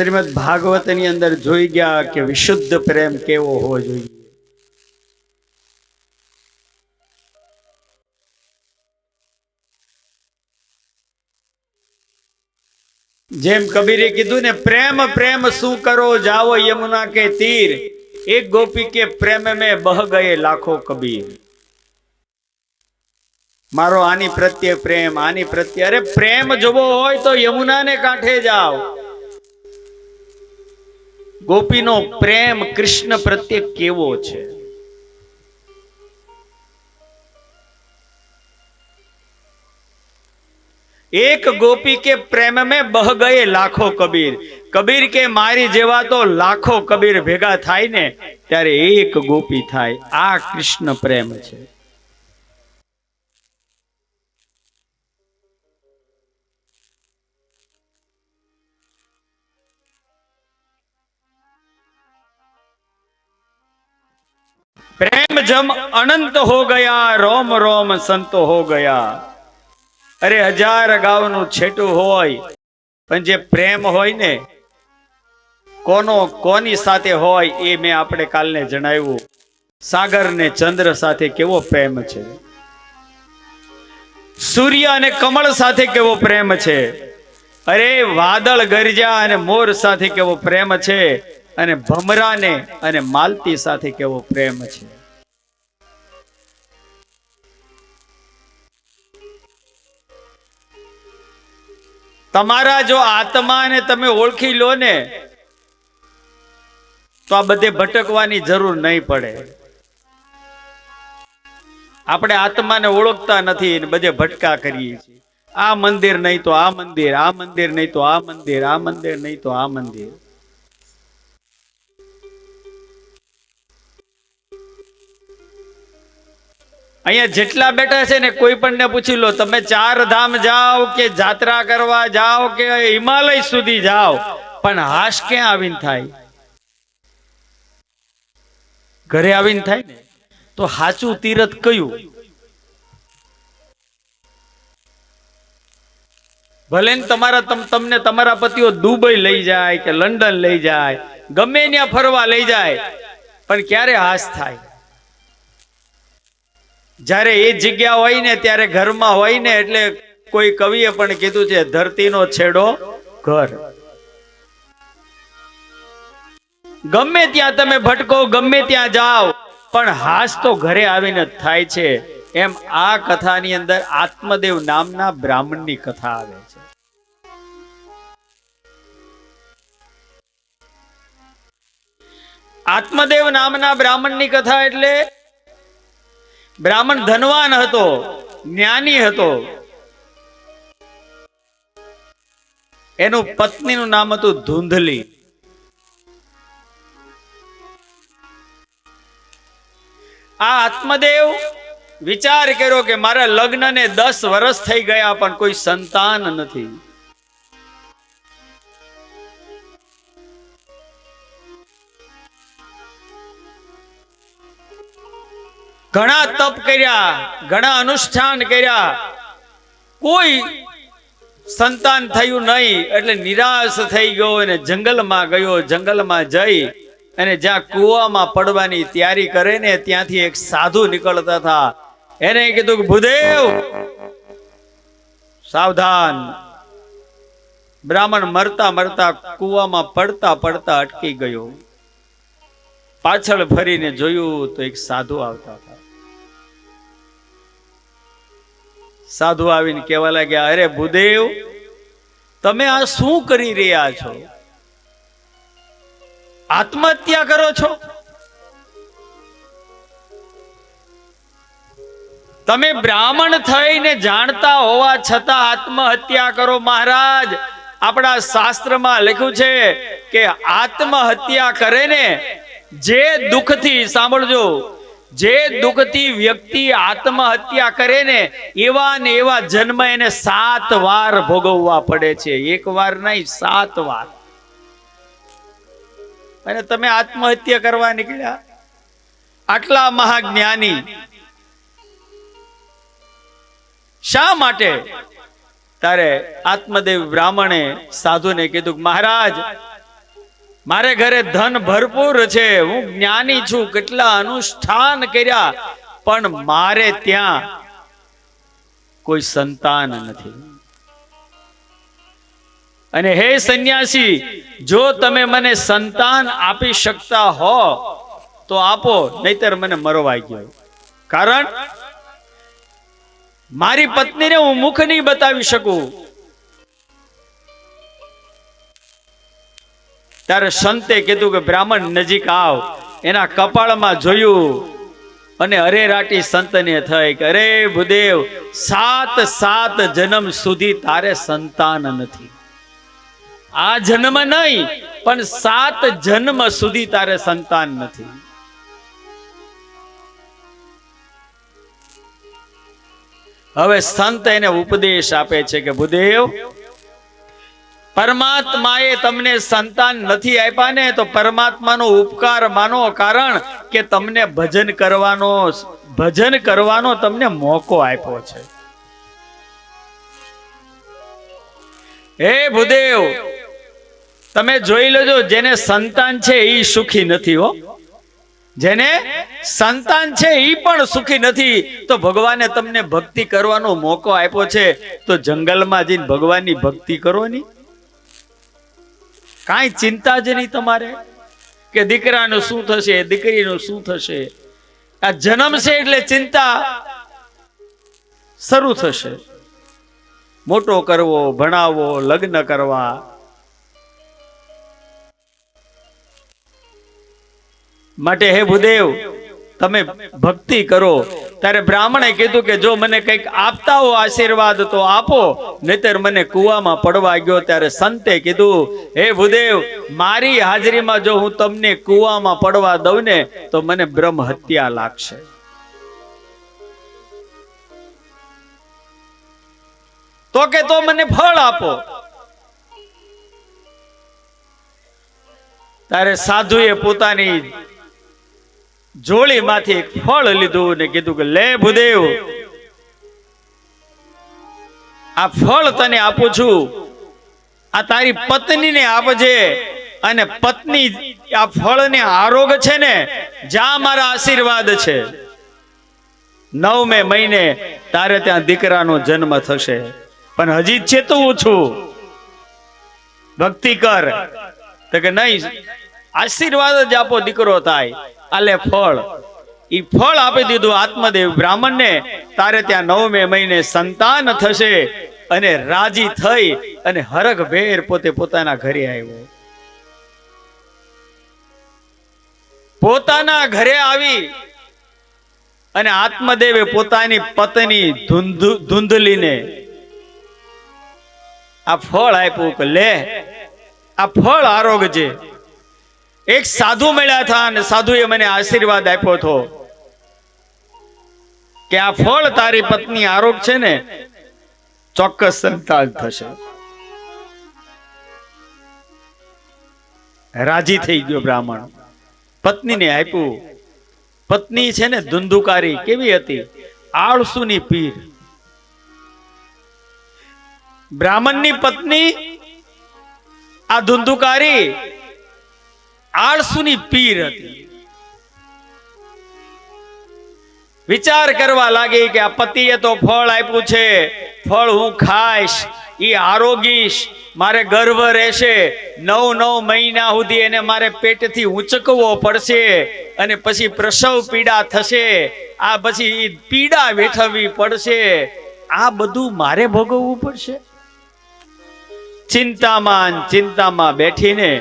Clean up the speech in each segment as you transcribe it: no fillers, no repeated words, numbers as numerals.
શ્રીમદ ભાગવતની અંદર જોઈ ગયા કે વિશુદ્ધ પ્રેમ કેવો હોવો જોઈએ. જેમ કબીરે કીધું ને, પ્રેમ પ્રેમ શું કરો જાઓ યમુના કે તીર, એક ગોપી કે પ્રેમ में बह गए लाखों कबीर. મારો આની પ્રત્યે પ્રેમ, આની પ્રત્યે, અરે પ્રેમ જોવો હોય તો યમુનાને કાંઠે જાઓ. ગોપીનો પ્રેમ કૃષ્ણ પ્રત્યે કેવો છે. એક ગોપી કે પ્રેમ में बह गए लाखों कबीर. કબીર કે મારી જેવા તો લાખો કબીર ભેગા થાય ને ત્યારે એક ગોપી થાય. આ કૃષ્ણ પ્રેમ છે. प्रेम जम अनंत हो गया, रोम रोम संत हो गया. अरे हजार गावનું છેટું હોય પણ જે પ્રેમ હોય ને, કોનો કોની સાથે હોય એ મેં આપણે કાલને જણાવ્યું. સાગર ને ચંદ્ર સાથે કેવો પ્રેમ છે, સૂર્ય અને કમળ સાથે કેવો પ્રેમ છે, અરે વાદળ ગરજા અને મોર સાથે કેવો પ્રેમ છે, અને ભમરાને અને માલતી સાથે કેવો પ્રેમ છે. તમારા જો આત્માને તમે ઓળખી લો ને તો આ બધે ભટકવાની જરૂર નહીં પડે. આપણે આત્માને ઓળખતા નથી ને બધે ભટકા કરીએ છીએ. આ મંદિર નહીં તો આ મંદિર, આ મંદિર નહીં તો આ મંદિર, આ મંદિર નહીં તો આ મંદિર. અહીંયા જેટલા બેઠા છે ને, કોઈ પણ ને પૂછી લો, તમે 4 ધામ જાઓ કે જાત્રા કરવા જાઓ કે હિમાલય સુધી જાઓ, પણ હાશ ક્યાં આવીને થાય? ઘરે આવીને થાય ને. તો સાચું તીરથ કયું? ભલે ને તમને તમારા પતિઓ દુબઈ લઈ જાય કે લંડન લઈ જાય, ગમે ત્યાં ફરવા લઈ જાય, પણ ક્યારે હાશ થાય? જ્યારે એ જગ્યા હોય ને ત્યારે ઘરમાં હોય ને. એટલે કોઈ કવિએ પણ કીધું છે, ધરતીનો છેડો ઘર. ગમે ત્યાં તમે ભટકો, ગમે ત્યાં જાઓ, પણ હાશ તો ઘરે આવીને જ થાય છે. એમ આ કથાની અંદર આત્મદેવ નામના બ્રાહ્મણની કથા આવે છે. આત્મદેવ નામના બ્રાહ્મણની કથા એટલે બ્રાહ્મણ ધનવાન હતો, જ્ઞાની હતો. એનું પત્નીનું નામ હતું ધુંધલી. આ આત્મદેવ વિચાર કર્યો કે મારા લગ્નને 10 વર્ષ થઈ ગયા પણ કોઈ સંતાન નથી. ઘણા તપ કર્યા, ઘણા અનુષ્ઠાન કર્યા, કોઈ સંતાન થયું નહીં. એટલે નિરાશ થઈ ગયો અને જંગલમાં ગયો. જંગલમાં જઈ અને જ્યાં કૂવામાં પડવાની તૈયારી કરે ને, ત્યાંથી એક સાધુ નીકળતા હતા. એને કીધું કે ભૂદેવ સાવધાન. બ્રાહ્મણ મરતા મરતા કૂવામાં પડતા પડતા અટકી ગયો. પાછળ ફરીને જોયું તો એક સાધુ આવતા હતા. સાધુ આવીને કહેવા લાગ્યા, અરે ભૂદેવ, તમે આ શું કરી રહ્યા છો? આત્મહત્યા કરો છો? તમે બ્રાહ્મણ થઈને જાણતા હોવા છતાં આત્મહત્યા કરો? મહારાજ, આપણા શાસ્ત્રમાં લખ્યું છે કે આત્મહત્યા કરે ને, જે દુઃખથી, સાંભળજો, જે દુઃખથી વ્યક્તિ આત્મહત્યા કરે ને, એવા ને એવા જન્મ એને 7 વાર ભોગવવા પડે છે. 1 વાર નહીં, 7 વાર. અને તમે આત્મહત્યા કરવા નીકળ્યા? આટલા મહાજ્ઞાની શા માટે? ત્યારે આત્મદેવ બ્રાહ્મણે સાધુને કીધું, મહારાજ, મારે ઘરે ધન ભરપૂર છે, હું જ્ઞાની છું, કેટલા અનુષ્ઠાન કર્યા, પણ મારે ત્યાં કોઈ સંતાન નથી. અને હે સંન્યાસી, જો તમે મને સંતાન આપી શકતા હો તો આપો, નહીતર મને મરવાઈ ગયો. કારણ મારી પત્નીને હું મુખ નહીં બતાવી શકું. ત્યારે સંતે કીધું કે બ્રાહ્મણ નજીક આવ. એના કપાળમાં જોયું અને અરેરાટી સંતને થઈ કે અરે ભૂદેવ, 7 જન્મ સુધી તારે સંતાન નથી. આ જન્મ નહીં, પણ 7 જન્મ સુધી તારે સંતાન નથી. હવે સંત એને ઉપદેશ આપે છે કે ભૂદેવ, પરમાત્માએ તમને સંતાન નથી આપ્યા ને તો પરમાત્માનો ઉપકાર માનો. કારણ કે તમને ભજન કરવાનો તમને મોકો આપ્યો છે. હે ભૂદેવ, તમે જોઈ લેજો, જેને સંતાન છે એ સુખી નથી હો. જેને સંતાન છે એ પણ સુખી નથી. તો ભગવાને તમને ભક્તિ કરવાનો મોકો આપ્યો છે, તો જંગલમાં જઈને ભગવાનની ભક્તિ કરો ની. કાંઈ ચિંતા જ નહીં તમારે કે દીકરાનું શું થશે, દીકરીનું શું થશે. આ જન્મ છે એટલે ચિંતા શરૂ થશે. મોટો કરવો, ભણાવવો, લગ્ન કરવા. માટે હે ભૂદેવ, તમે ભક્તિ કરો. ત્યારે બ્રાહ્મણે કીધું કે જો મને કંઈક આપતા હો આશીર્વાદ તો આપો, નહીતર મને કૂવામાં પડવા ગયો. ત્યારે સંતે કીધું, હે ભૂદેવ, મારી હાજરીમાં જો હું તમને કૂવામાં પડવા દઉં ને તો મને બ્રહ્મ હત્યા લાગશે. તો કે તો મને ફળ આપો. ત્યારે સાધુએ પોતાની જોડીમાંથી એક ફળ લીધું ને કીધું કે લે ભૂદેવ, આ ફળ તને આપું છું, આ તારી પત્નીને આપજે. અને પત્ની આ ફળને આરોગ છે ને, જ્યાં મારા આશીર્વાદ છે, 9મે મહિને તારે ત્યાં દીકરાનો જન્મ થશે. પણ હજી ચેતવું છું, ભક્તિ કર. તો કે નહીં, આશીર્વાદ જ આપો, દીકરો થાય. આલે ફળ. ઈ ફળ આપી દીધું આત્મદેવ બ્રાહ્મણને. તારે ત્યાં 9મે મહિને સંતાન થશે. અને રાજી થઈ અને હરખભેર પોતે પોતાના ઘરે આવ્યો. પોતાના ઘરે આવી અને આત્મદેવે પોતાની પત્ની ધુંધલીને આ ફળ આપ્યું કે લે, આ ફળ આરોગજે. એક સાધુ મળ્યા હતા અને સાધુએ મને આશીર્વાદ આપ્યો હતો કે આ ફળ તારી પત્ની આરોગ છે ને, ચોક્કસ સંતાન થશે. રાજી થઈ ગયો બ્રાહ્મણ, પત્નીને આપ્યું. પત્ની છે ને ધુંધુકારી, કેવી હતી? આળસુની પીર. બ્રાહ્મણની પત્ની આ ધુંધુકારી આળસુની પીર હતી. વિચાર કરવા લાગી કે આ પતિએ તો ફળ આપ્યું છે, ફળ હું ખાઈશ, ઈ આરોગીશ, મારે ગર્વ રહેશે. 9 મહિના સુધી એને મારે પેટથી ઊંચકવો પડશે અને પછી પ્રસવ પીડા થશે. આ પછી પીડા વેઠવવી પડશે. આ બધું મારે ભોગવવું પડશે. ચિંતામાં બેઠીને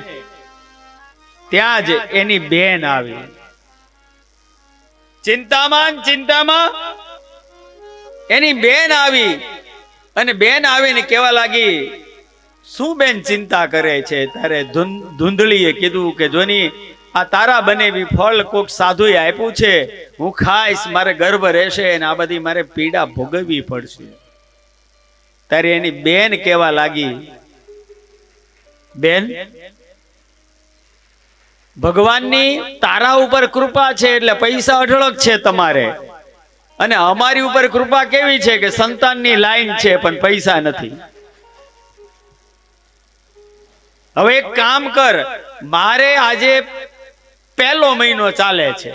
ત્યાં જ એની બેન આવી. ચિંતામાં એની બેન આવી અને બેન આવીને કહેવા લાગી, શું બેન ચિંતા કરે છે? ત્યારે ધુંધળીએ કીધું કે જોની, આ તારા બનેવી ફળ કોક સાધુએ આપ્યું છે, હું ખાઈશ, મારે ગર્વ રહેશે અને આ બધી મારે પીડા ભોગવવી પડશે. ત્યારે એની બેન કહેવા લાગી, બેન, ભગવાનની તારા ઉપર કૃપા છે એટલે પૈસા અઢળક છે તમારે, અને અમારી ઉપર કૃપા કેવી છે કે સંતાનની લાઈન છે પણ પૈસા નથી. હવે એક કામ કર, મારે આજે 1લો મહિનો ચાલે છે,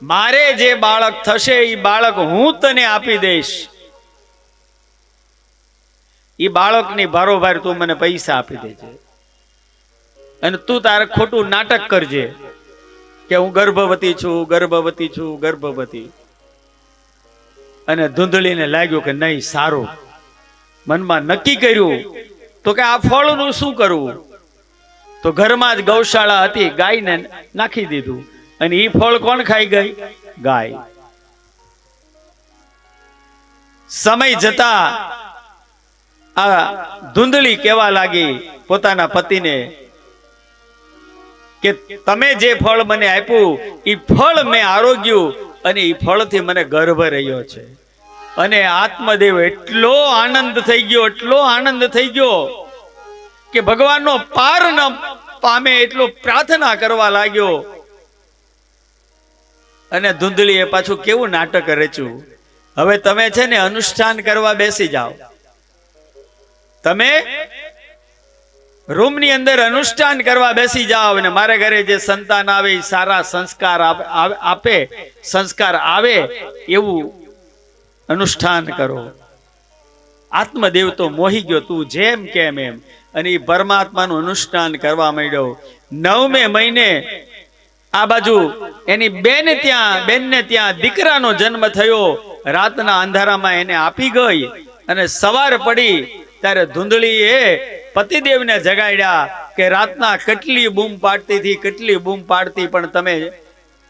મારે જે બાળક થશે એ બાળક હું તને આપી દઈશ, એ બાળકની બારોબાર તું મને પૈસા આપી દેજે, અને તું તારે ખોટું નાટક કરજે કે હું ગર્ભવતી છું, ગર્ભવતી છું, ગર્ભવતી. અને ધૂંધળીને લાગ્યું કે નહીં, સારું. મનમાં નક્કી કર્યું તો કે આ ફળનું શું કરવું, તો ઘરમાં જ ગૌશાળા હતી, ગાયને નાખી દીધું, અને એ ફળ કોણ ખાઈ ગઈ? ગાય. સમય જતા આ ધૂંધળી કહેવા લાગી પોતાના પતિને કે તમે જે ફળ મને આપ્યું એ ફળ મેં આરોગ્યું, અને એ ફળથી મને ગર્ભ રહ્યો છે. અને આત્મદેવ એટલો આનંદ થઈ ગયો, એટલો આનંદ થઈ ગયો કે ભગવાનનો પાર ન પામે એટલો પ્રાર્થના કરવા લાગ્યો. અને ધૂંધળીએ પાછું કેવું નાટક રચ્યું, હવે તમે છે ને અનુષ્ઠાન કરવા બેસી જાઓ, તમે રૂમની અંદર અનુષ્ઠાન કરવા બેસી જાઓ, અને મારા ઘરે જે સંતાન આવે એ સારા સંસ્કાર આપે, સંસ્કાર આવે એવું અનુષ્ઠાન કરો. આત્મદેવ તો મોહી ગયો, તું જેમ કેમ એમ, અને એ પરમાત્માનું અનુષ્ઠાન કરવા માંડ્યો. 9મે મહિને આ બાજુ એની બેનને ત્યાં દીકરાનો જન્મ થયો. રાતના અંધારામાં એને આપી ગઈ, અને સવાર પડી ત્યારે ધૂંધળીએ પતિદેવને જગાડ્યા કે રાતના કેટલી બૂમ પાડતી હતી, કેટલી બૂમ પાડતી, પણ તમે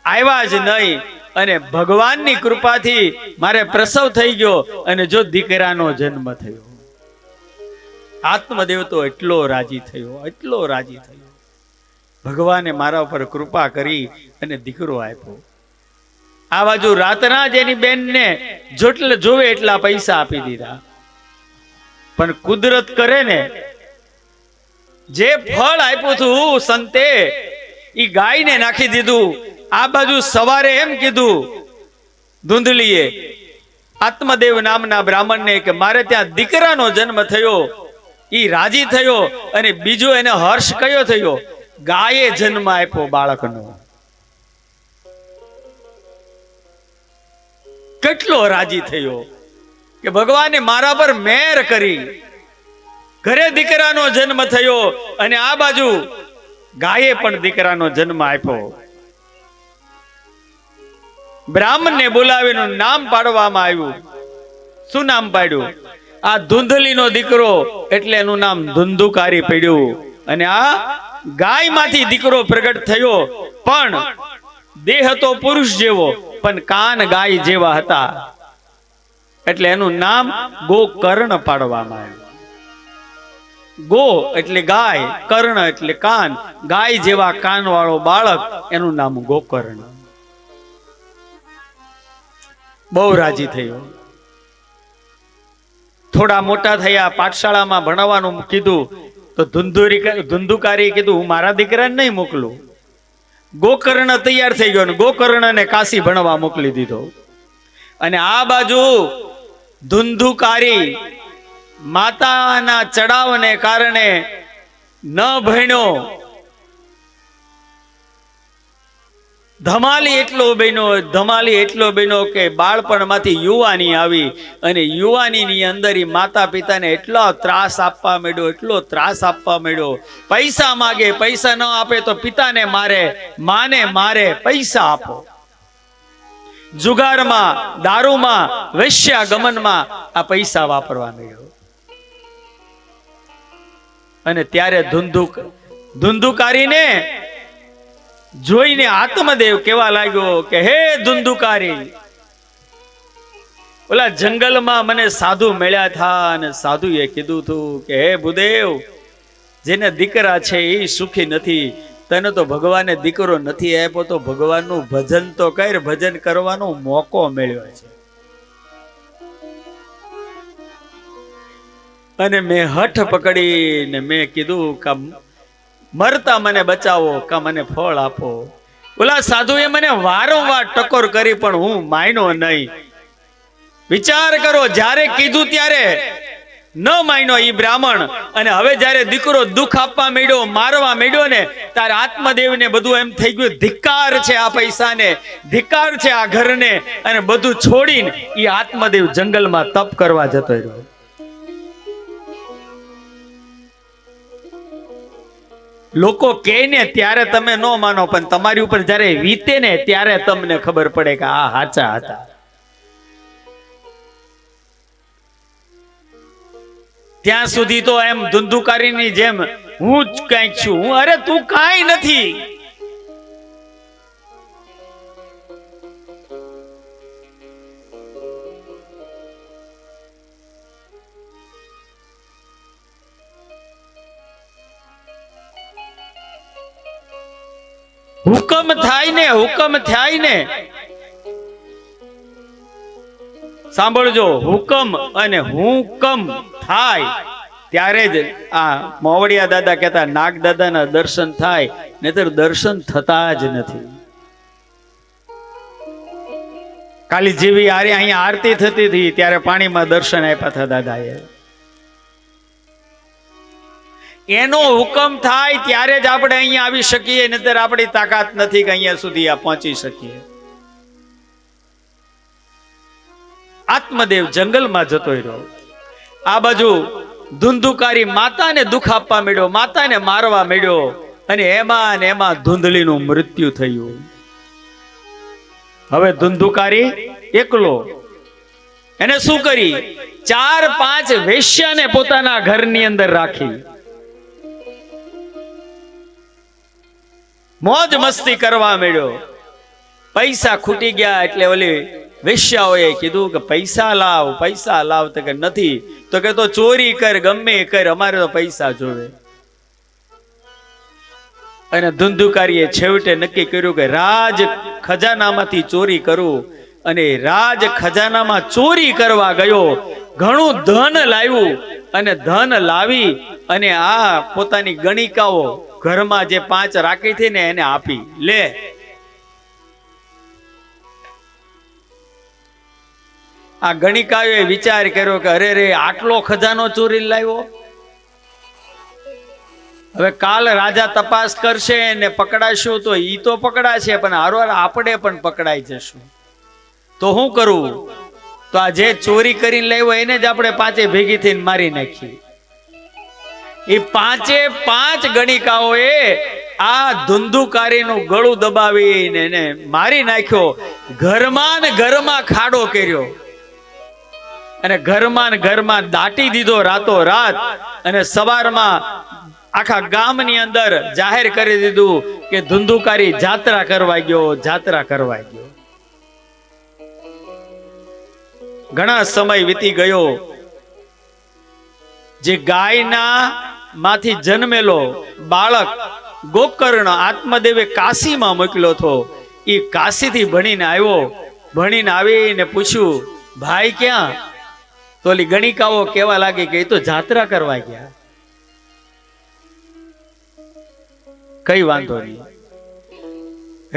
આવ્યા જ નહીં, અને ભગવાનની કૃપાથી મારે પ્રસવ થઈ ગયો, અને જો દીકરાનો જન્મ થયો. આત્મદેવ તો એટલો રાજી થયો, એટલો રાજી થયો, ભગવાને મારા ઉપર કૃપા કરી અને દીકરો આપ્યો. આ બાજુ રાતના જ એની બેનને જેટલા જોવે એટલા પૈસા આપી દીધા. પણ કુદરત કરે ને, જે ફળ આપ્યું હતું સંતે એ ગાયને નાખી દીધું. આ બાજુ સવારે એમ કીધું ધૂંધળીએ આત્મદેવ નામના બ્રાહ્મણને કે મારે ત્યાં દીકરાનો જન્મ થયો. એ રાજી થયો, અને બીજો એને હર્ષ કયો થયો? ગાયે જન્મ આપ્યો બાળકનો. કેટલો રાજી થયો કે ભગવાને મારા પર મહેર કરી, ઘરે દીકરાનો જન્મ થયો, અને આ બાજુ ગાયે પણ દીકરાનો જન્મ આપ્યો. બ્રાહ્મણને બોલાવીને નામ પાડવામાં આવ્યું. શું નામ પાડ્યું? આ ધૂંધળીનો દીકરો એટલે એનું નામ ધુંધુકારી પડ્યું. અને આ ગાયમાંથી દીકરો પ્રગટ થયો, પણ દેહ તો પુરુષ જેવો, પણ કાન ગાય જેવા હતા, એટલે એનું નામ ગોકર્ણ પાડવામાં આવ્યું. ગો એટલે ગાય, કર્ણ એટલે કાન, ગાય જેવા કાન વાળો બાળક, એનું નામ ગોકર્ણ. બહુ રાજી થયો. થોડા મોટા થયા, પાઠશાળામાં ભણવાનું કીધું, તો ધુંધુકારી કીધું હું મારા દીકરાને નહીં મોકલું. ગોકર્ણ તૈયાર થઈ ગયો, ગોકર્ણને કાશી ભણવા મોકલી દીધો. અને આ બાજુ ધુંધુકારી માતાના ચડાવને કારણે ન ભણ્યો. ધમાલી એટલો બન્યો કે બાળપણમાંથી યુવાની આવી, અને યુવાનીની અંદર માતા પિતાને એટલો ત્રાસ આપવા માંડ્યો, પૈસા માગે, પૈસા ન આપે તો પિતાને મારે, માને મારે, પૈસા આપો. જુગારમાં, દારૂમાં, વેશ્યાગમનમાં આ પૈસા વાપરવા માંડ્યો. અને ત્યારે ધુંધુકારીને જોઈને આત્મદેવ કેવા લાગ્યો કે હે ધુંધુકારી, ઓલા જંગલમાં મને સાધુ મળ્યા હતા, અને સાધુએ કીધું હતું કે હે ભૂદેવ, જેને દીકરા છે એ સુખી નથી, તને તો ભગવાને દીકરો નથી આપ્યો, તો ભગવાનનું ભજન તો કર, ભજન કરવાનો મોકો મળ્યો છે. અને મેં હઠ પકડીને મેં કીધું કે મરતા મને બચાવો, કા મને ફળ આપો. ઓલા સાધુએ મને વારંવાર ટકોર કરી, પણ હું માન્યો નહીં. વિચાર કરો, જ્યારે કીધું ત્યારે ન માન્યો ઈ બ્રાહ્મણ. અને હવે જ્યારે દીકરો દુઃખ આપવા માંડ્યો, મારવા માંડ્યો ને, ત્યારે આત્મદેવને બધું એમ થઈ ગયું, ધિક્કાર છે આ પૈસાને, ધિક્કાર છે આ ઘરને, અને બધું છોડીને ઈ આત્મદેવ જંગલમાં તપ કરવા જતો રહ્યો. લોકો કહે ને ત્યારે તમે ન માનો, પણ તમારી ઉપર જ્યારે વીતે ને ત્યારે તમને ખબર પડે કે આ સાચા હતા. ત્યાં સુધી તો એમ ધુંધુકારીની જેમ હું જ કંઈક છું, હું, અરે તું કાંઈ નથી. હુકમ થાય ને, હુકમ થાય ને, સાંભળજો, હુકમ અને હુકમ થાય ત્યારે જ આ મોવડિયા દાદા કહેતા નાગ દાદાના દર્શન થાય, નહીતર દર્શન થતા જ નથી. કાલી જેવી અહીંયા આરતી થતી હતી ત્યારે પાણીમાં દર્શન આપ્યા હતા દાદાએ. એનો હુકમ થાય ત્યારે જ આપણે અહીંયા આવી શકીએ, નહીતર આપણી તાકાત નથી કે અહીંયા સુધી પહોંચી શકીએ. આત્મદેવ જંગલમાં જતો રહ્યો. આ બાજુ ધુંધુકારી માતાને દુઃખ આપવા માંડ્યો, માતાને મારવા માંડ્યો, અને એમાં ને એમાં ધુંધલીનું મૃત્યુ થયું. હવે ધુંધુકારી એકલો, એને શું કરી, 4-5 વેશ્યાને પોતાના ઘરની અંદર રાખી, મોજ મસ્તી કરવા માંડ્યો. પૈસા ખૂટી ગયા એટલે ઓલી વેશ્યાઓએ કીધું કે પૈસા લાવ, પૈસા લાવ. તો કે નથી. તો કે તો ચોરી કર, ગમે કર, અમારે તો પૈસા જોવે. અને ધુંધુકારીએ છેવટે નક્કી કર્યું કે રાજ ખજાનામાંથી ચોરી કરું. અને રાજ ખજાનામાં ચોરી કરવા ગયો, ઘણું ધન લાવ્યું, અને ધન લાવી અને આ પોતાની ગણિકાઓ ઘરમાં જે 5 રાખી હતી ને એને આપી. લે, આ ગણિકાઓએ વિચાર કર્યો કે અરે રે, આટલો ખજાનો ચોરી લાવ્યો. હવે કાલ રાજા તપાસ કરશે ને પકડાશું તો ઈ તો પકડાશે, પણ હારવાર આપણે પણ પકડાઈ જશું. તો શું કરવું? તો આ જે ચોરી કરીને લાવ્યો એને જ આપણે 5 ભેગી થઈને મારી નાખી. એ 5 ગણિકાઓએ આ ધુંધુકારીનું ગળું દબાવીને એને મારી નાખ્યો. ઘરમાં ને ઘરમાં ખાડો કર્યો, અને ઘરમાં ને ઘરમાં દાટી દીધો રાતો રાત. અને સવારમાં આખા ગામની અંદર જાહેર કરી દીધું કે ધુંધુકારી જાત્રા કરવા ગયો, જાત્રા કરવા ગયો. ઘણા સમય વીતી ગયો. જે ગાયના માંથી જન્મેલો બાળક ગોકર્ણ આત્મદેવે કાશીમાં મોકલ્યો હતો, એ કાશીથી ભણીને આવ્યો. ભણીને આવીને પૂછ્યું, ભાઈ ક્યાં? તો ઓલી ગણિકાઓ કેવા લાગી કે એ તો જાત્રા કરવા ગયા. કઈ વાંધો નહીં,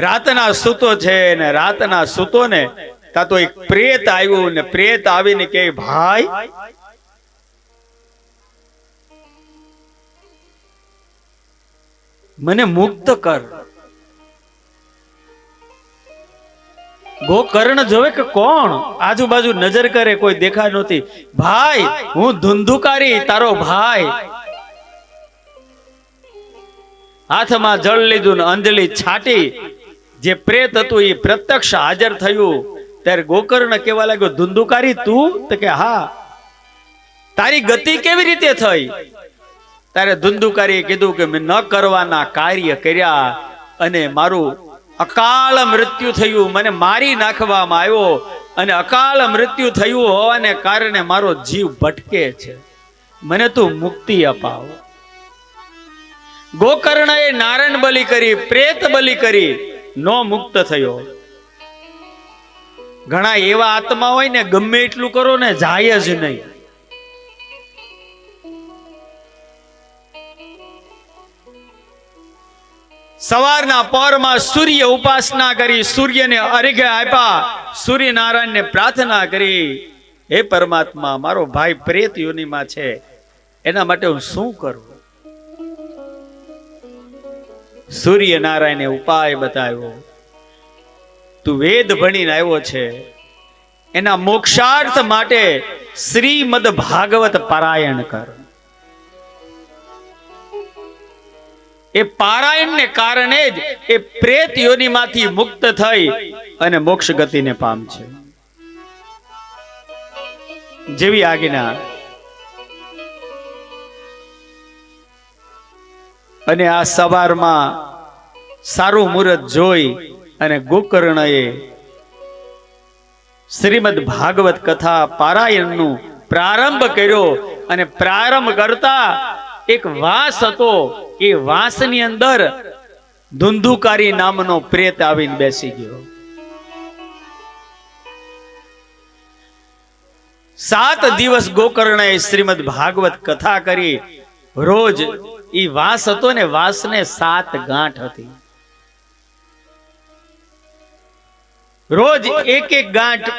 રાતના સૂતો છે ને રાતના સૂતો ને તા તો એક પ્રેત આવ્યું ને પ્રેત આવીને કે ભાઈ મને મુક્ત કર. ગોકર્ણ જોવે કે કોણ, આજુબાજુ નજર કરે, કોઈ દેખા નહોતી. ભાઈ હું ધુંધુકારી તારો ભાઈ. હાથમાં જળ લીધું ને અંજલિ છાટી. જે પ્રેત હતું એ પ્રત્યક્ષ હાજર થયું. ત્યારે ગોકર્ણ કેવા લાગ્યો, ધુંધુકારી તું? તો કે હા. તારી ગતિ કેવી રીતે થઈ? ત્યારે ધુંધુકારીએ કીધું કે મેં ન કરવાના કાર્ય કર્યા અને મારું અકાળ મૃત્યુ થયું, મને મારી નાખવામાં આવ્યો. અને અકાળ મૃત્યુ થયું હોવાને કારણે મારો જીવ ભટકે છે, મને તું મુક્તિ અપાવ. ગોકર્ણએ નારાયણ બલિ કરી, પ્રેત બલિ કરી, નો મુક્ત થયો. ઘણા એવા આત્મા હોય ને ગમે એટલું કરો ને જાય જ નહીં. સવારના પરમાં સૂર્ય ઉપાસના કરી, સૂર્યને અર્ઘ્ય આપ્યા, સૂર્યનારાયણને પ્રાર્થના કરી. હે પરમાત્મા, મારો ભાઈ પ્રેત યોનિમાં છે, એના માટે હું શું કરું? સૂર્યનારાયણે ઉપાય બતાવ્યો. તું વેદ ભણીને આવ્યો છે, એના મોક્ષાર્થ માટે શ્રીમદ ભાગવત પારાયણ કર. એ પારાયણને કારણે જ એ પ્રેત યોનિમાંથી મુક્ત થઈ અને મોક્ષ ગતિને પામશે. જેવી આજ્ઞા. અને આ સવારમાં સારું મુહૂર્ત જોઈ અને ગોકર્ણએ શ્રીમદ ભાગવત કથા પારાયણનું પ્રારંભ કર્યો. અને પ્રારંભ કરતા એક વાસ હતો, એ વાસની અંદર ધુંધુકારી નામનો પ્રેત આવીને બેસી ગયો. 7 દિવસ ગોકર્ણએ શ્રીમદ ભાગવત કથા કરી. રોજ ઈ વાસ હતો ને, વાસને 7 ગાંઠ હતી. રોજ એક ગાંઠ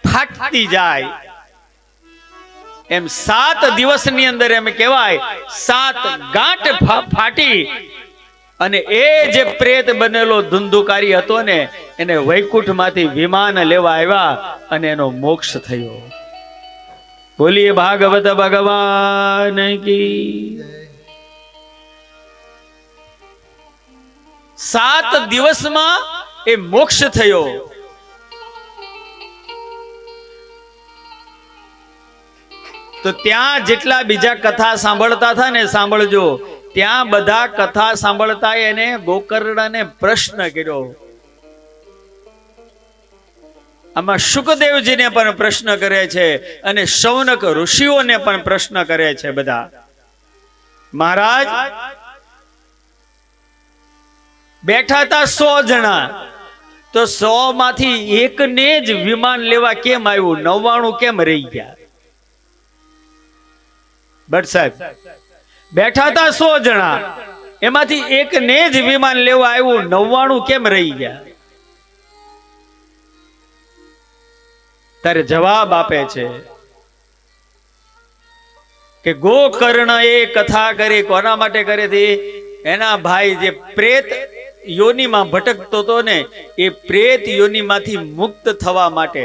ફાટતી જાય. એમ 7 દિવસની અંદર એમ કહેવાય 7 ગાંઠ ફાટી. અને એ જે પ્રેત બનેલો ધુંધુકારી હતો ને, એને વૈકુંઠમાંથી વિમાન લેવા આવ્યા અને એનો મોક્ષ થયો. બોલીએ ભાગવત ભગવાન કી. 7 દિવસમાં એ મોક્ષ થયો. તો ત્યાં જેટલા બીજા કથા સાંભળતા હતા ને, સાંભળજો, ત્યાં બધા કથા સાંભળતા એને ગોકર્ણને પ્રશ્ન કર્યો. આમાં શુકદેવજીને પણ પ્રશ્ન કરે છે અને શૌનક ઋષિઓને પણ પ્રશ્ન કરે છે બધા. મહારાજ, બેઠા હતા 100 જણા, તો 100 માંથી એકને જ વિમાન લેવા કેમ આવ્યું? 99 કેમ રહી ગયા? ભટ્ટ સાહેબ, બેઠા હતા 100 જણા, એમાંથી એકને જ વિમાન લેવા આવ્યું, 99 કેમ રહી ગયા? ત્યારે જવાબ આપે છે કે ગોકર્ણ એ કથા કરી. કોના માટે કરી હતી? એના ભાઈ જે પ્રેત યોનિમાં ભટકતો હતો ને, એ પ્રેત યોનિમાંથી મુક્ત થવા માટે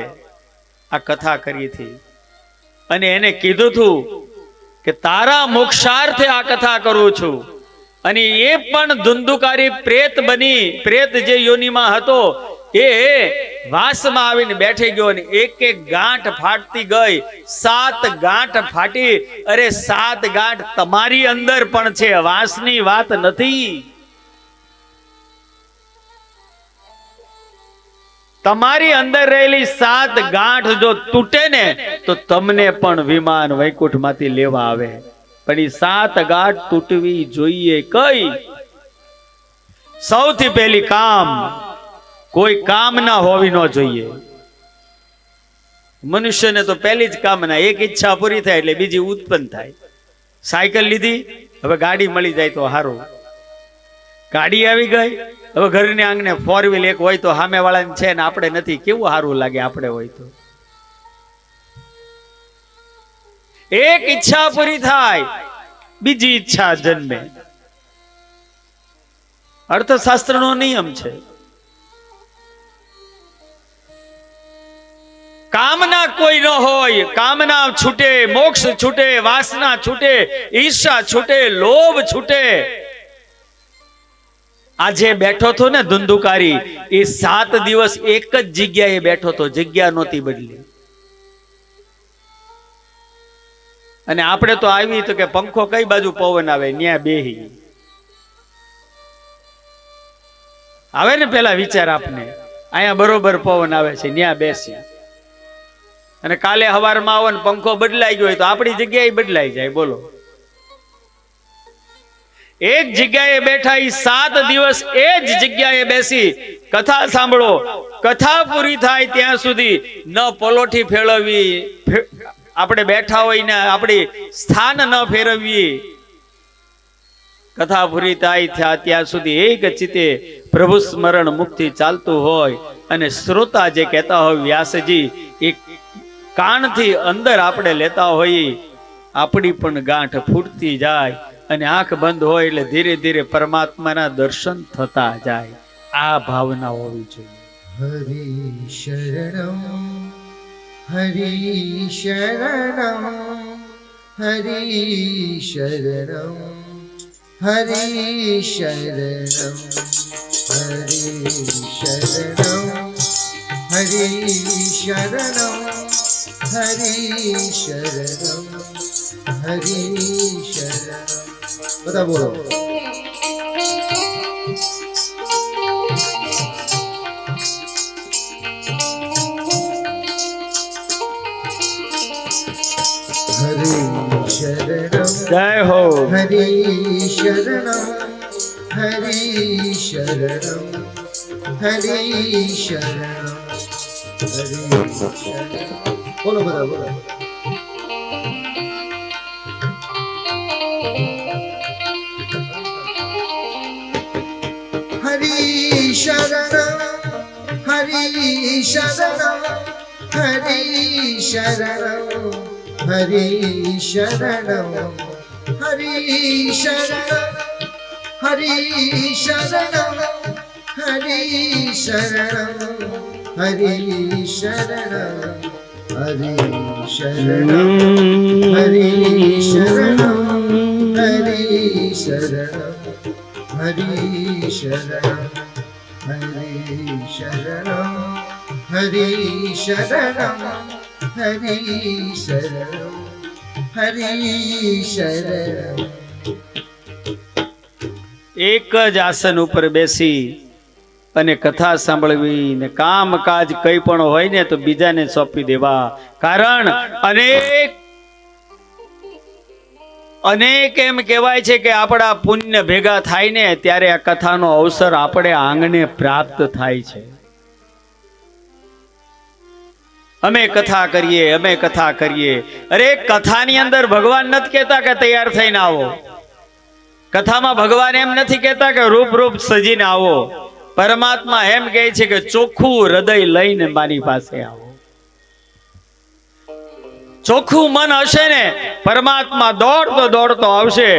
આ કથા કરી હતી. અને એને કીધું હતું કે તારા મોક્ષાર્થે આ કથા કરું છું. અને એ પણ ધુંધુકારી પ્રેત બની, પ્રેત જે યોનિમાં હતો એ વાસમાં આવીને બેઠી ગયો. અને એક ગાંઠ ફાટતી ગઈ. 7 ગાંઠ ફાટી. અરે 7 ગાંઠ તમારી અંદર પણ છે, વાસની વાત નથી. તમારી અંદર રહેલી 7 ગાંઠ જો તૂટે ને, તો તમને પણ વિમાન વૈકુંઠ માંથી લેવા આવે. પણ એ 7 ગાંઠ તૂટવી જોઈએ. કઈ? સૌથી પહેલી કામ, કોઈ કામના હોવી ન જોઈએ. મનુષ્યને તો પહેલી જ કામના, એક ઈચ્છા પૂરી થાય એટલે બીજી ઉત્પન્ન થાય. સાયકલ લીધી, હવે ગાડી મળી જાય તો સારું. ગાડી આવી ગઈ, હવે ઘરની આંગણે 4 વ્હીલ એક હોય તો સામે વાળાને છે ને આપણે નથી, કેવું સારું લાગે આપણે હોય તો. એક ઈચ્છા પૂરી થાય, બીજી ઈચ્છા જન્મે. અર્થશાસ્ત્રનો નિયમ છે. કામના કોઈ ન હોય, કામના છૂટે, મોક્ષ છૂટે, વાસના છૂટે, ઈર્ષા છૂટે, લોભ છૂટે. આજે બેઠો હતો ને ધુંધુકારી, એ 7 દિવસ એક જ જગ્યાએ બેઠો હતો, જગ્યા નહોતી બદલી. અને આપણે તો આવી તો કે પંખો કઈ બાજુ પવન આવે ન્યા બેહી આવે ને. પેલા વિચાર આપને, અહીંયા બરોબર પવન આવે છે, ન્યા બેસી. અને કાલે હવારમાં આવો ને પંખો બદલાઈ ગયો હોય તો આપણી જગ્યાએ બદલાઈ જાય. બોલો, એક જગ્યાએ બેઠા, 7 દિવસ એ જ જગ્યાએ બેસી કથા સાંભળો. કથા પૂરી થાય ત્યાં સુધી ન પલોઠી ફેરવવી, આપણે બેઠા હોય ને આપણી સ્થાન ન ફેરવવી. કથા પૂરી થાય ત્યાં સુધી એક ચિત્તે પ્રભુ સ્મરણ મુક્તિ ચાલતું હોય. અને શ્રોતા જે કહેતા હોય વ્યાસજી, એક કાનથી અંદર આપણે લેતા હોઈએ, આપણી પણ ગાંઠ ફૂટતી જાય અને આંખ બંધ હોય એટલે ધીરે ધીરે પરમાત્માના દર્શન થતા જાય. આ ભાવના હોવી જોઈએ. હરિ શરણમ હરિ શરણમ હરિ શરણમ હરિ શરણમ હરિ શરણમ હરિ શરણમ હરિ શરણમ હરિ શરણમ. બધા બોલો. હરિ શરણમ જય હો. હરિ શરણમ હરિ શરણમ હરિ શરણમ હરિ શરણમ. બોલો બધા બોલો. હરિ શરણમ હરિ શરણમ હરિ શરણમ હરિ શરણમ હરિ શરણમ હરિ શરણમ હરિ શરણમ હરિ શરણમ હરિ શરણમ હરિ શરણમ હરિ શરણમ હરિ શરણમ હરિ શરણમ હરિ શરણમ હરિ શરણમ હરિ શરણમ. એક જ આસન ઉપર બેસી અને કથા સાંભળવી ને કામકાજ કઈ પણ હોય ને તો બીજાને સોંપી દેવા. કારણ અનેક એમ કહેવાય છે કે આપણા પુણ્ય ભેગા થાય ને ત્યારે આ કથાનો અવસર આપણે આંગણે પ્રાપ્ત થાય છે. અમે કથા કરીએ, અમે કથા કરીએ. અરે કથાની અંદર ભગવાન નથી કહેતા કે તૈયાર થઈને આવો. કથામાં ભગવાન એમ નથી કહેતા કે રૂપ રૂપ સજીને આવો. પરમાત્મા એમ કહે છે કે ચોખ્ખું હૃદય લઈને મારી પાસે આવો. ચોખ્ખું મન હશે ને પરમાત્મા દોડતો દોડતો આવશે,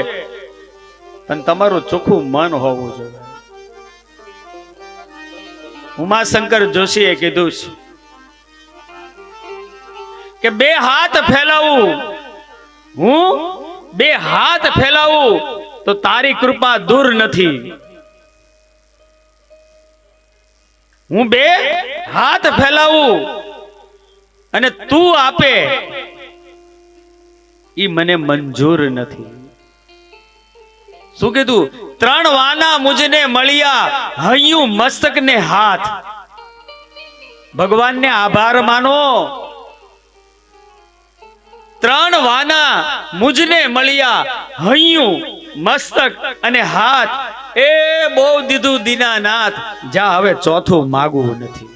પણ તમારું ચોખ્ખું મન હોવું જોઈએ. ઉમાશંકર જોશીએ કીધું છે કે બે હાથ ફેલાવું, હું બે હાથ ફેલાવું તો તારી કૃપા દૂર નથી. હું બે હાથ ફેલાવું અને તું આપે ઈ મને મંજૂર નથી. શું કીધું? ત્રણ વાના મુજને મળ્યા, હૈયું મસ્તક ને હાથ. ભગવાનને આભાર માનો. ત્રણ વાના મુજને મળ્યા, હૈયું મસ્તક અને હાથ. એ બહુ દીધું દીનાનાથ, જા હવે ચોથું માગવું નથી.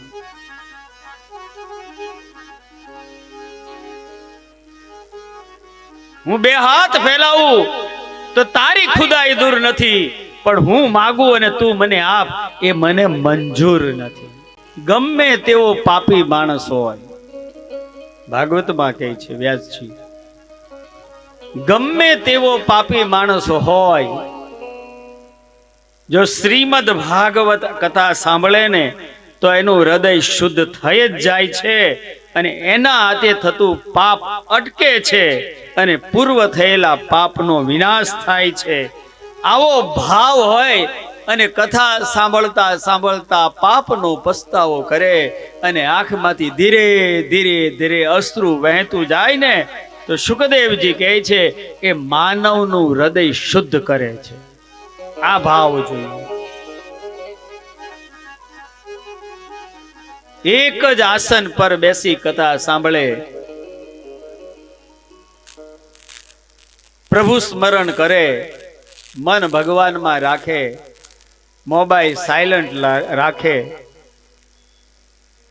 હું બે હાથ ફેલાવું તો તારી ખુદાઈ દૂર નથી, પણ હું માગું અને તું મને આપ એ મને મંજૂર નથી. ગમે તેવો પાપી માણસ હોય, ભાગવતમાં કહે છે વ્યાસજી, ગમે તેવો પાપી માણસ હોય, જો શ્રીમદ ભાગવત કથા સાંભળે ને તો એનું હૃદય શુદ્ધ થઈ જ જાય છે અને એના હાથે થતું પાપ અટકે છે અને પૂર્વ થયેલા પાપનો વિનાશ થાય છે. આવો ભાવ હોય અને કથા સાંભળતા સાંભળતા પાપનો પસ્તાવો કરે અને આંખમાંથી ધીરે ધીરે ધીરે અશ્રુ વહેતું જાય ને તો શુકદેવજી કહે છે કે માનવનું હૃદય શુદ્ધ કરે છે. આ ભાવ જોઈએ. એક જ આસન પર બેસી કથા સાંભળે, પ્રભુ સ્મરણ કરે, મન ભગવાનમાં રાખે, મોબાઈલ સાયલન્ટ રાખે,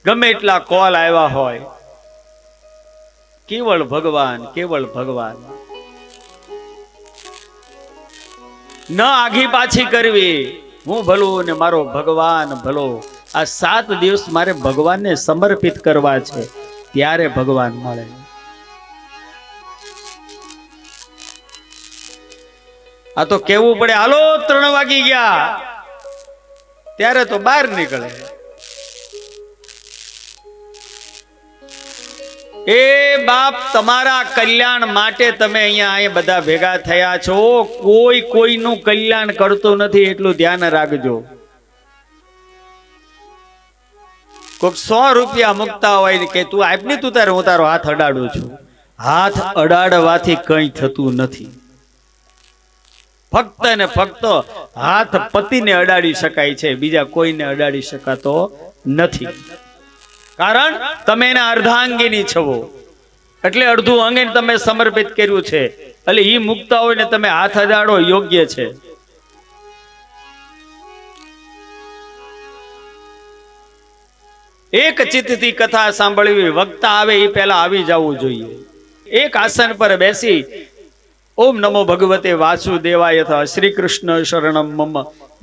ગમે એટલા કોલ આવ્યા હોય, કેવળ ભગવાન, કેવળ ભગવાન. ન આઘી પાછી કરવી, હું ભલું ને મારો ભગવાન ભલો. આ 7 દિવસ મારે ભગવાનને સમર્પિત કરવા છે, ત્યારે ભગવાન મળે. આ તો કેવું પડે, હાલો 3 વાગી ગયા, ત્યારે તો બહાર નીકળે. એ બાપ, તમારા કલ્યાણ માટે તમે અહીંયા બધા ભેગા થયા છો. કોઈ કોઈનું કલ્યાણ કરતું નથી, એટલું ધ્યાન રાખજો. કોઈક 100 રૂપિયા મુકતા હોય કે તું આપ ને, તું તારે, હું તારો હાથ અડાડું છું. હાથ અડાડવાથી કંઈ થતું નથી. ફક્ત ને ફક્ત હાથ પતિને અડાડી શકાય છે, બીજા કોઈને અડાડી શકાતો નથી. કારણ તમે એના અર્ધાંગીની છો, એટલે અડધું અંગે તમે સમર્પિત કર્યું છે. એટલે ઈ મુકતા હોય ને તમે હાથ અડાડો, યોગ્ય છે. એક ચિત્તથી કથા સાંભળવી, વક્તા આવે એ પહેલા આવી જવું જોઈએ. એક આસન પર બેસી ઓમ નમો ભગવતે વાસુદેવાય અથવા શ્રી કૃષ્ણ શરણમ મમ,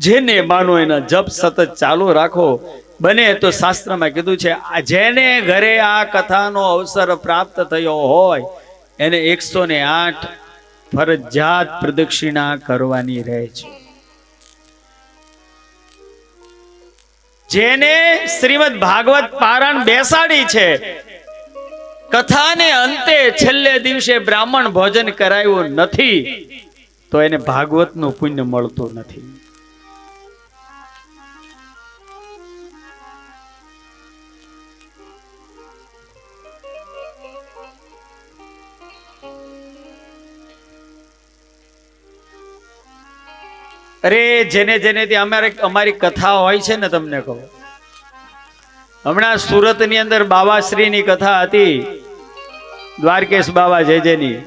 જેને માનો એના જપ સતત ચાલુ રાખો. બને તો શાસ્ત્રમાં કીધું છે, જેને ઘરે આ કથાનો અવસર પ્રાપ્ત થયો હોય એને 108 ફરજિયાત પ્રદક્ષિણા કરવાની રહે છે. જેને શ્રીમદ ભાગવત પારાયણ બેસાડી છે, કથાને અંતે છેલ્લે દિવસે બ્રાહ્મણ ભોજન કરાયું નથી, તો એને ભાગવતનું પુણ્ય મળતું નથી. અરે જેને જેને ત્યાં અમારી કથા હોય છે ને, તમને કહું, હમણાં સુરતની અંદર બાવાશ્રીની કથા હતી, દ્વારકેશ બાવા જેજેની.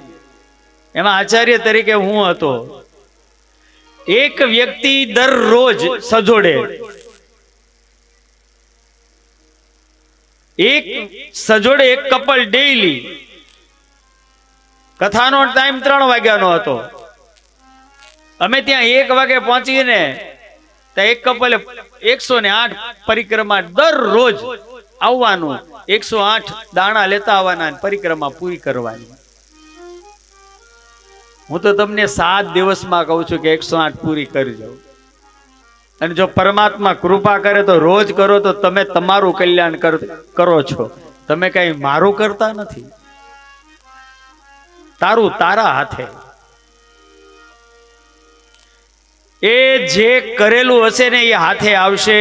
એમાં આચાર્ય તરીકે હું હતો. એક વ્યક્તિ દરરોજ સજોડે, એક કપલ ડેઈલી. કથાનો ટાઈમ 3 વાગ્યાનો હતો. અમે ત્યાં 1 વાગે પહોંચીને તો એક કપલે 108 પરિક્રમા દરરોજ આવવાનું, 108 દાણા લેતા આવવાના, પરિક્રમા પૂરી કરવાની. હું તો તમને 7 દિવસમાં કહું છું કે 108 પૂરી કરજો. અને જો પરમાત્મા કૃપા કરે તો રોજ કરો તો તમે તમારું કલ્યાણ કરો છો. તમે કઈ મારું કરતા નથી. તારું તારા હાથે. એ જે કરેલું હશે ને એ હાથે આવશે,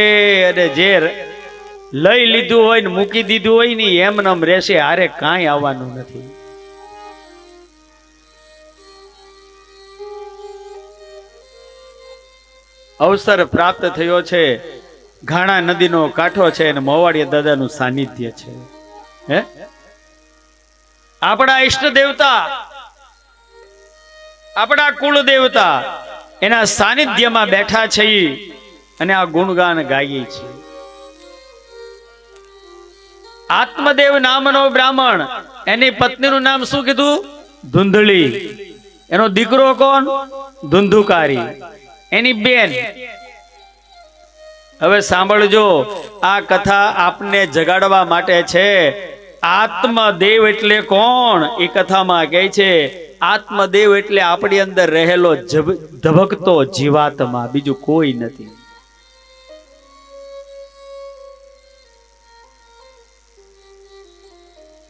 અને જે લઈ લીધું હોય ને મૂકી દીધું હોય ને એમનેમ રહેશે, હારે કાંઈ આવવાનું નથી. અવસર પ્રાપ્ત થયો છે, ઘાણા નદીનો કાંઠો છે અને મોવાડિયા દાદાનું સાનિધ્ય છે. હે, આપણા ઈષ્ટ દેવતા, આપણા કુળ દેવતા, એના સાનિધ્યમાં બેઠા છે અને આ ગુણગાન ગાઈએ છીએ. આત્મદેવ નામનો બ્રાહ્મણ, એની પત્નીનું નામ શું કીધું? ધુંધળી. એનો દીકરો કોણ? ધુંધુકારી. એની બેન. હવે સાંભળજો, આ કથા આપને જગાડવા માટે છે. આત્મદેવ એટલે કોણ? એ કથામાં કહે છે, આત્મદેવ એટલે આપણી અંદર રહેલો ધબકતો જીવાત્મા, બીજું કોઈ નથી.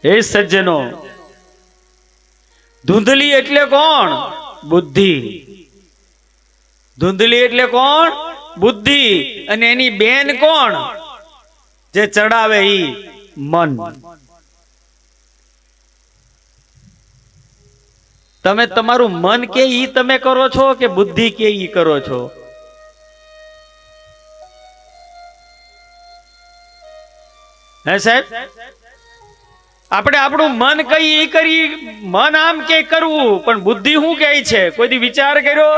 હે સજ્જનો, ધૂંધલી એટલે કોણ? બુદ્ધિ. ધૂંધલી એટલે કોણ? બુદ્ધિ. અને એની બેન કોણ? જે ચડાવે ઈ મન. તમે તમારું મન કે ઈ તમે કરો છો કે બુદ્ધિ કે ઈ કરો છો? હે સાહેબ, આપણે આપણું મન કઈ ઈ કરી, મન આમ કે કરવું, પણ બુદ્ધિ શું કહે છે? કોઈ દી વિચાર કર્યો?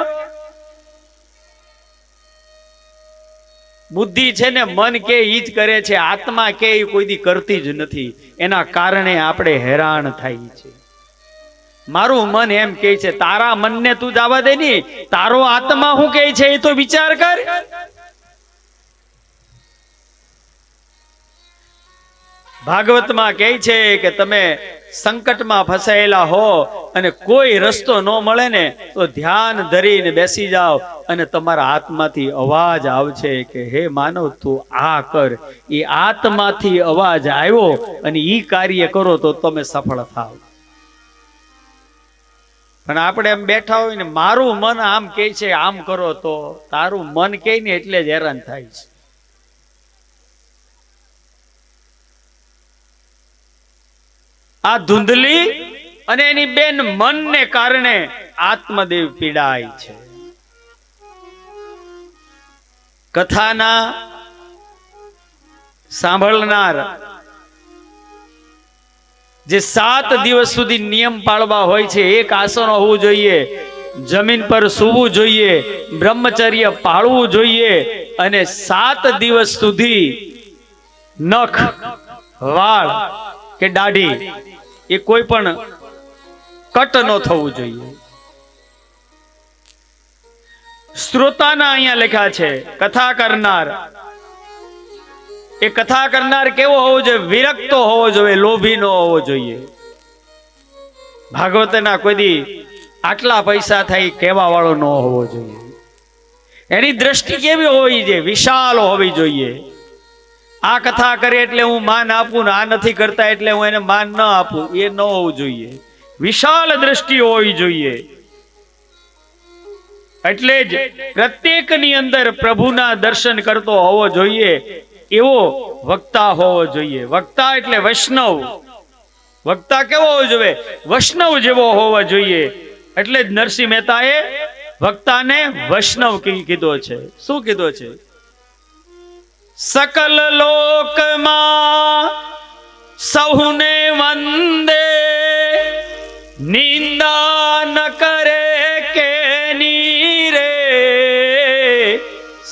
બુદ્ધિ છે ને મન કે ઈ જ કરે છે, આત્મા કે ઈ કોઈ દી કરતી જ નથી. એના કારણે આપણે હેરાન થાય છે. મારું મન એમ કહે છે, તારા મનને તું જવા દે ની, તારો આત્મા શું કહે છે એ તો વિચાર કર. ભાગવતમાં કહે છે કે તમે સંકટમાં ફસાયેલા હો અને કોઈ રસ્તો ન મળે ને તો ધ્યાન ધરીને બેસી જાઓ અને તમારા આત્માથી અવાજ આવશે કે હે માનવ તું આ કર. એ આત્માથી અવાજ આવ્યો અને ઈ કાર્ય કરો તો તમે સફળ થાવ. પણ આપણે એમ બેઠા હોય ને મારું મન આમ કહે છે આમ કરો, તો તારું મન કહે ને એટલે જ હેરાન થાય છે. આ ધૂંધલી અને એની બેન મનને કારણે આત્મદેવ પીડાય છે. કથાના સાંભળનાર જે 7 દિવસ સુધી નિયમ પાળવા હોય છે, એક આસન હોવું જોઈએ, જમીન પર સૂવું જોઈએ, બ્રહ્મચર્ય પાળવું જોઈએ અને 7 દિવસ સુધી નખ, વાળ કે દાઢી એ કોઈ પણ કટ ન થવું જોઈએ. શ્રોતાના અહીંયા લખ્યા છે કથા કરનાર. એ કથા કરનાર કેવો હોવો જોઈએ? વિરક્તો હોવો જોઈએ, લોભી ન હોવો જોઈએ. ભાગવતના કોઈ દી આટલા પૈસા થાય કહેવા વાળો ન હોવો જોઈએ. એની દ્રષ્ટિ કેવી હોવી જોઈએ? વિશાળ હોવી જોઈએ. આ કથા કરે એટલે હું માન આપું ને આ નથી કરતા એટલે હું એને માન ન આપું, એ ન હોવું જોઈએ. વિશાળ દ્રષ્ટિ હોવી જોઈએ. એટલે જ પ્રત્યેકની અંદર પ્રભુના દર્શન કરતો હોવો જોઈએ એવો વક્તા હોવો જોઈએ. વક્તા એટલે વૈષ્ણવ. વક્તા કેવો હોવો જોઈએ? વૈષ્ણવ જેવો હોવો જોઈએ. એટલે જ નરસિંહ મહેતાએ વક્તાને વૈષ્ણવ કીધો છે. શું કીધો છે? સકલ લોકમાં સહુને વંદે, નિંદા ન કરે કે નીરે.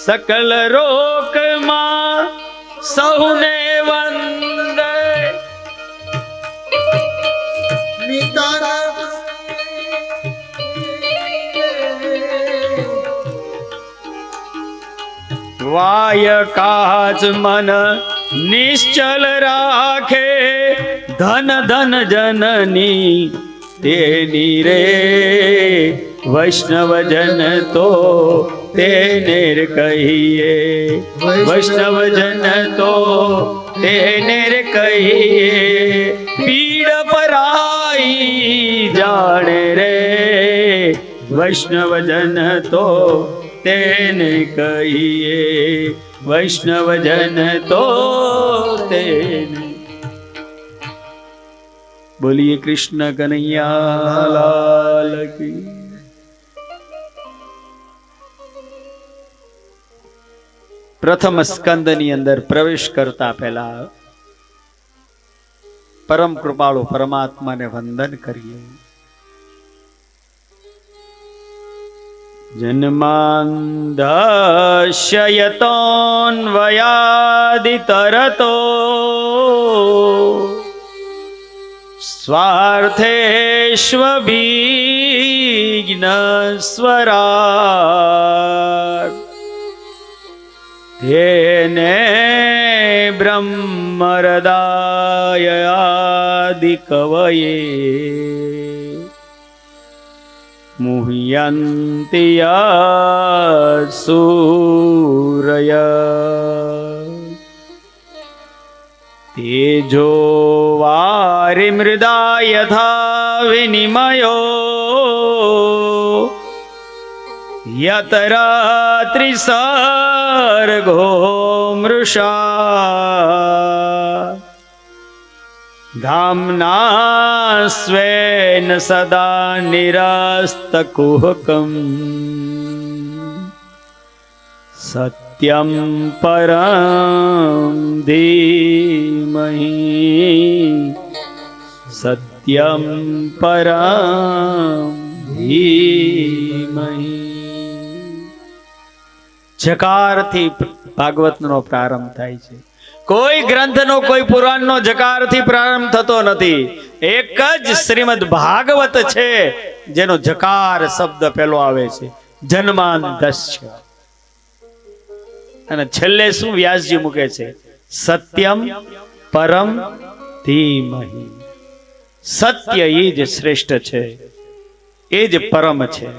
સકલ લોકમાં સહુને વંદે. વાય કાચ મન નિશ્ચલ રાખે, ધન ધન જનની તેની રે. વૈષ્ણવ જન તો તેને કહીએ, વૈષ્ણવ જન તો તેને કહીએ. પીડ પરાઈ જાણે રે, વૈષ્ણવ જન તો તેને કહીએ, વૈષ્ણવ જન તો તેને. બોલીએ કૃષ્ણ કનૈયા લાલ કી. પ્રથમ સ્કંદની અંદર પ્રવેશ કરતા પહેલા પરમ કૃપાળુ પરમાત્માને વંદન કરીએ. જન્માંધશ્યતોન્વયાદિતરતો સ્વાર્થેષ્વભિઘ્નસ્વરાટ. ધેને બ્રહ્મહૃદાયાદિકવયે મુહ્યન્તિ સૂરયા. તેજો વારિમૃદા યથા વિનિમયો, યત રાત્રિ સર્ગો મૃષા. ધામ્ના સ્વેન સદા નિરસ્તકુહકમ, સત્યમ પરમ ધીમહિ, સત્યમ પરમ ધીમહિ. જકારથી ભાગવતનો પ્રારંભ થાય છે. કોઈ ગ્રંથનો, કોઈ પુરાણનો જકારથી પ્રારંભ થતો નથી. એક જ શ્રીમદ ભાગવત છે જેનો જકાર શબ્દ પેલો આવે છે, જન્માંધસ્ય. અને છેલ્લે શું વ્યાસજી મૂકે છે? સત્યમ પરમ ધીમહિ. સત્ય એ જ શ્રેષ્ઠ છે, એ જ પરમ છે.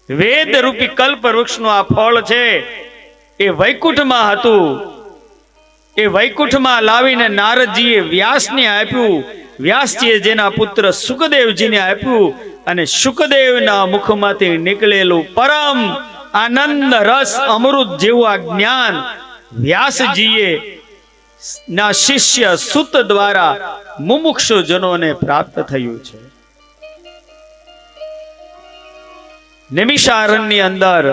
વેદ રૂપી કલ્પ વૃક્ષનું આ ફળ છે એ વૈકુંઠમાં હતું. એ વૈકુંઠમાં લાવીને નારદજીએ વ્યાસને આપ્યું. વ્યાસજીએ જેના પુત્ર સુખદેવજીને આપ્યું અને સુખદેવના મુખમાંથી નીકળેલું પરમ આનંદ રસ અમૃત જેવું આ જ્ઞાન વ્યાસજીએ ના શિષ્ય સુત દ્વારા મુમુક્ષુ જનોને પ્રાપ્ત થયું છે. નિમિષારણ્યની અંદર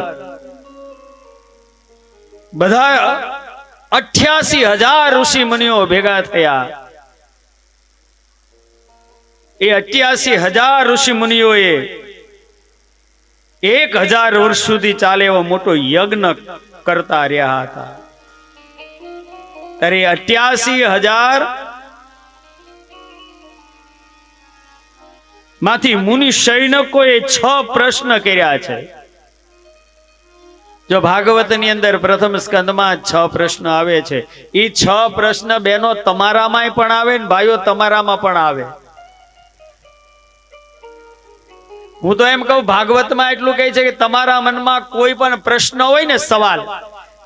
બધા 88,000 ઋષિ મુનિઓ ભેગા થયા. એ 88,000 ઋષિ મુનિઓએ 1000 વર્ષ સુધી ચાલે એવો મોટો યજ્ઞ કરતા રહ્યા હતા. ત્યારે 88,000 માંથી મુનિ સૈનિકોએ 6 પ્રશ્ન કર્યા છે. જો ભાગવતની અંદર પ્રથમ સ્કંદમાં 6 પ્રશ્ન આવે છે. એ 6 પ્રશ્ન બહેનો તમારામાં પણ આવે ને ભાઈઓ તમારામાં પણ આવે. હું તો એમ કહું, ભાગવતમાં એટલું કહે છે કે તમારા મનમાં કોઈ પણ પ્રશ્ન હોય ને, સવાલ,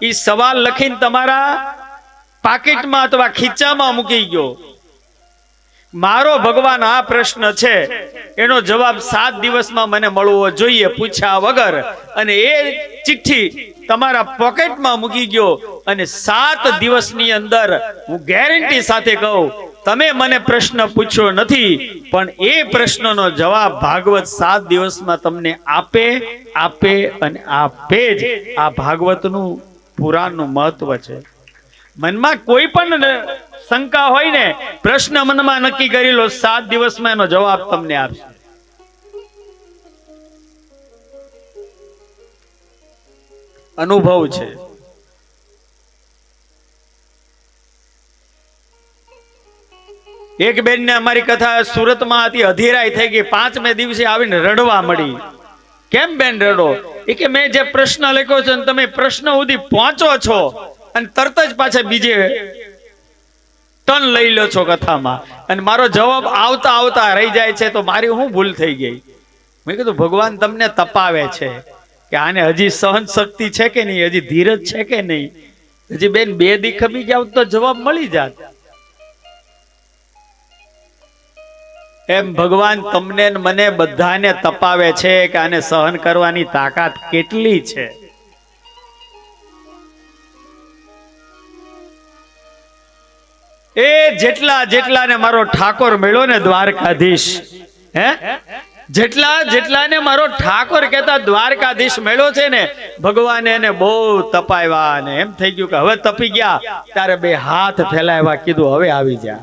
એ સવાલ લખીને તમારા પાકીટમાં અથવા ખીચામાં મૂકી ગયો. મારો ભગવાન આ પ્રશ્ન છે એનો જવાબ 7 દિવસમાં મને મળવો જોઈએ પૂછ્યા વગર. અને એ ચિઠ્ઠી તમારા પોકેટમાં મૂકી ગયો અને 7 દિવસની અંદર હું ગેરંટી સાથે કહું, તમે મને પ્રશ્ન પૂછ્યો નથી પણ એ પ્રશ્નનો જવાબ ભાગવત 7 દિવસમાં તમને આપે અને આપે જ. આ ભાગવતનું પુરાણનું મહત્વ છે. મનમાં કોઈ પણ શંકા હોય ને, પ્રશ્ન મનમાં નક્કી કરી લો, 7 દિવસમાં એનો જવાબ તમને આપશે. અનુભવ છે. એક બેન ને અમારી કથા સુરતમાં હતી, અધીરાઈ થઈ ગઈ. 5મે દિવસે આવીને રડવા મળી. કેમ બેન રડો? એ કે મેં જે પ્રશ્ન લખ્યો છે તમે પ્રશ્ન સુધી પહોંચો છો અને તરત જ પાછા બીજે ટર્ન લઈ લો છો કથામાં, અને મારો જવાબ આવતા આવતા રહી જાય છે, તો મારી શું ભૂલ થઈ ગઈ? મેં કીધું ભગવાન તમને તપાવે છે કે આને હજી સહન શક્તિ છે કે નહીં, હજી ધીરજ છે કે નહીં. હજી બેન 2 દી ખમી જાવ તો જવાબ મળી જાત. એમ ભગવાન તમને મને બધાને તપાવે છે કે આને સહન કરવાની તાકાત કેટલી છે. એ જેટલાને મારો ઠાકોર મળ્યો ને દ્વારકાધીશ, જેટલાને મારો ઠાકોર કહેતા દ્વારકાધીશ મળ્યો છે ને, ભગવાને એને બહુ તપાવ્યા. અને એમ થઈ ગયું કે હવે તપી ગયા, ત્યારે 2 હાથ ફેલાવ્યા, કીધું હવે આવી જા.